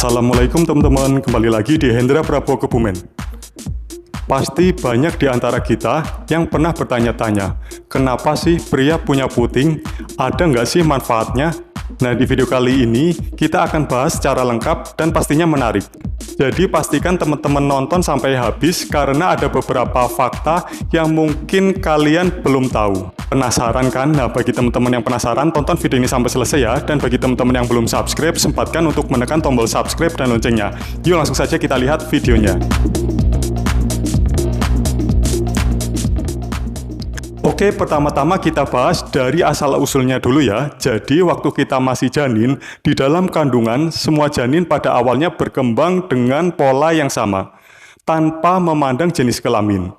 Assalamualaikum teman-teman, kembali lagi di Hendra Prabowo Kebumen. Pasti banyak di antara kita yang pernah bertanya-tanya, kenapa sih pria punya puting? Ada nggak sih manfaatnya? Nah, di video kali ini kita akan bahas secara lengkap dan pastinya menarik. Jadi pastikan teman-teman nonton sampai habis karena ada beberapa fakta yang mungkin kalian belum tahu. Penasaran kan? Nah, bagi teman-teman yang penasaran, tonton video ini sampai selesai ya. Dan bagi teman-teman yang belum subscribe, sempatkan untuk menekan tombol subscribe dan loncengnya. Yuk langsung saja kita lihat videonya. Oke, pertama-tama kita bahas dari asal-usulnya dulu ya. Jadi, waktu kita masih janin, di dalam kandungan, semua janin pada awalnya berkembang dengan pola yang sama, tanpa memandang jenis kelamin.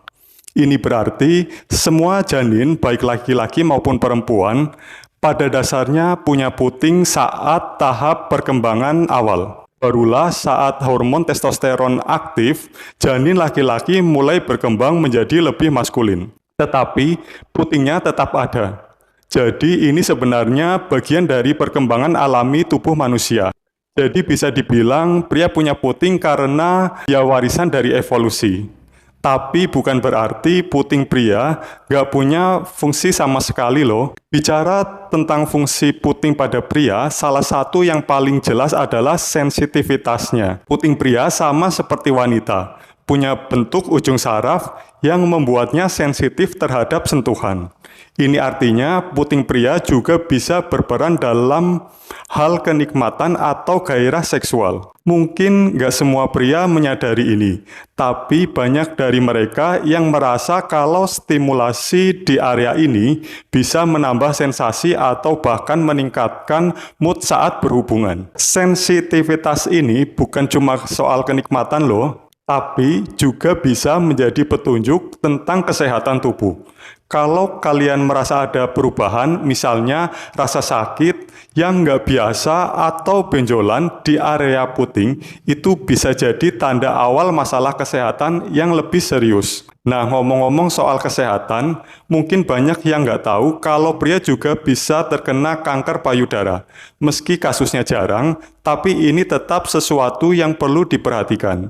Ini berarti, semua janin, baik laki-laki maupun perempuan, pada dasarnya punya puting saat tahap perkembangan awal. Barulah saat hormon testosteron aktif, janin laki-laki mulai berkembang menjadi lebih maskulin. Tetapi putingnya tetap ada. Jadi ini sebenarnya bagian dari perkembangan alami tubuh manusia. Jadi bisa dibilang pria punya puting karena ya warisan dari evolusi. Tapi bukan berarti puting pria nggak punya fungsi sama sekali loh. Bicara tentang fungsi puting pada pria, salah satu yang paling jelas adalah sensitivitasnya. Puting pria sama seperti wanita, punya bentuk ujung saraf yang membuatnya sensitif terhadap sentuhan. Ini artinya puting pria juga bisa berperan dalam hal kenikmatan atau gairah seksual. Mungkin nggak semua pria menyadari ini, tapi banyak dari mereka yang merasa kalau stimulasi di area ini bisa menambah sensasi atau bahkan meningkatkan mood saat berhubungan. Sensitivitas ini bukan cuma soal kenikmatan loh, tapi juga bisa menjadi petunjuk tentang kesehatan tubuh. Kalau kalian merasa ada perubahan, misalnya rasa sakit yang nggak biasa atau benjolan di area puting, itu bisa jadi tanda awal masalah kesehatan yang lebih serius. Nah, ngomong-ngomong soal kesehatan, mungkin banyak yang nggak tahu kalau pria juga bisa terkena kanker payudara. Meski kasusnya jarang, tapi ini tetap sesuatu yang perlu diperhatikan.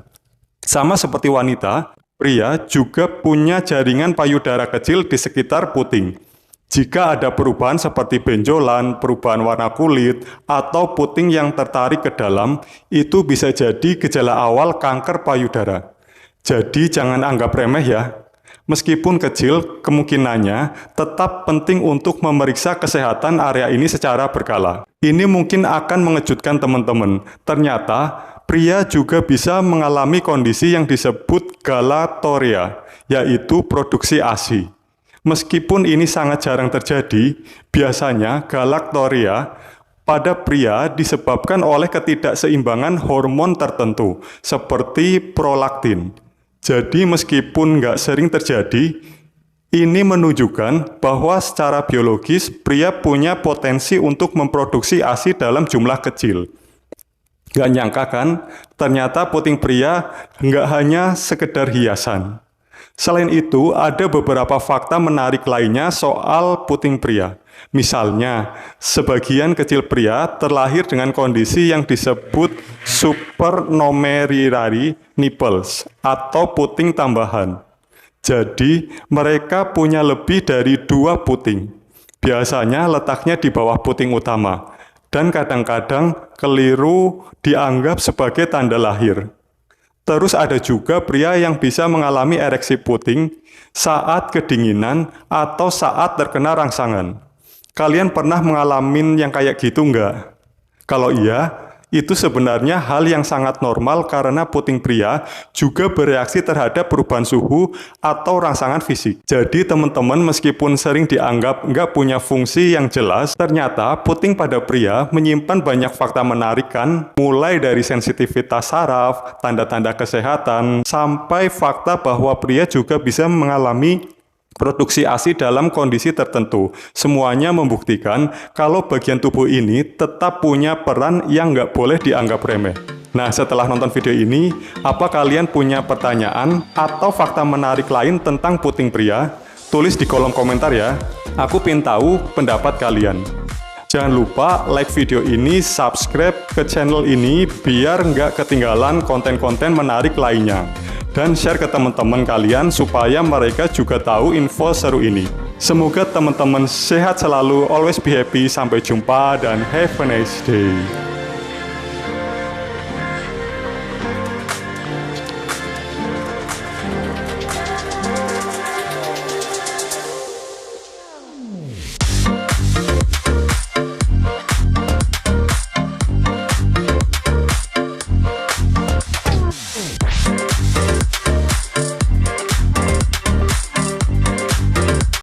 Sama seperti wanita, pria juga punya jaringan payudara kecil di sekitar puting. Jika ada perubahan seperti benjolan, perubahan warna kulit, atau puting yang tertarik ke dalam, itu bisa jadi gejala awal kanker payudara. Jadi jangan anggap remeh ya. Meskipun kecil, kemungkinannya tetap penting untuk memeriksa kesehatan area ini secara berkala. Ini mungkin akan mengejutkan teman-teman. Ternyata, pria juga bisa mengalami kondisi yang disebut galaktoria, yaitu produksi ASI. Meskipun ini sangat jarang terjadi, biasanya galaktoria pada pria disebabkan oleh ketidakseimbangan hormon tertentu, seperti prolaktin. Jadi meskipun nggak sering terjadi, ini menunjukkan bahwa secara biologis pria punya potensi untuk memproduksi ASI dalam jumlah kecil. Nggak nyangka kan, ternyata puting pria nggak hanya sekedar hiasan. Selain itu, ada beberapa fakta menarik lainnya soal puting pria. Misalnya, sebagian kecil pria terlahir dengan kondisi yang disebut supernumerary nipples atau puting tambahan. Jadi, mereka punya lebih dari 2 puting. Biasanya letaknya di bawah puting utama. Dan kadang-kadang keliru dianggap sebagai tanda lahir. Terus ada juga pria yang bisa mengalami ereksi puting saat kedinginan atau saat terkena rangsangan. Kalian pernah mengalami yang kayak gitu nggak? Kalau iya, itu sebenarnya hal yang sangat normal karena puting pria juga bereaksi terhadap perubahan suhu atau rangsangan fisik. Jadi teman-teman meskipun sering dianggap nggak punya fungsi yang jelas, ternyata puting pada pria menyimpan banyak fakta menarik kan? Mulai dari sensitivitas saraf, tanda-tanda kesehatan, sampai fakta bahwa pria juga bisa mengalami produksi ASI dalam kondisi tertentu. Semuanya membuktikan kalau bagian tubuh ini tetap punya peran yang nggak boleh dianggap remeh. Nah, setelah nonton video ini, apa kalian punya pertanyaan atau fakta menarik lain tentang puting pria? Tulis di kolom komentar ya. Aku pengen tahu pendapat kalian. Jangan lupa like video ini, subscribe ke channel ini biar nggak ketinggalan konten-konten menarik lainnya. Dan share ke teman-teman kalian supaya mereka juga tahu info seru ini. Semoga teman-teman sehat selalu, always be happy, sampai jumpa dan have a nice day.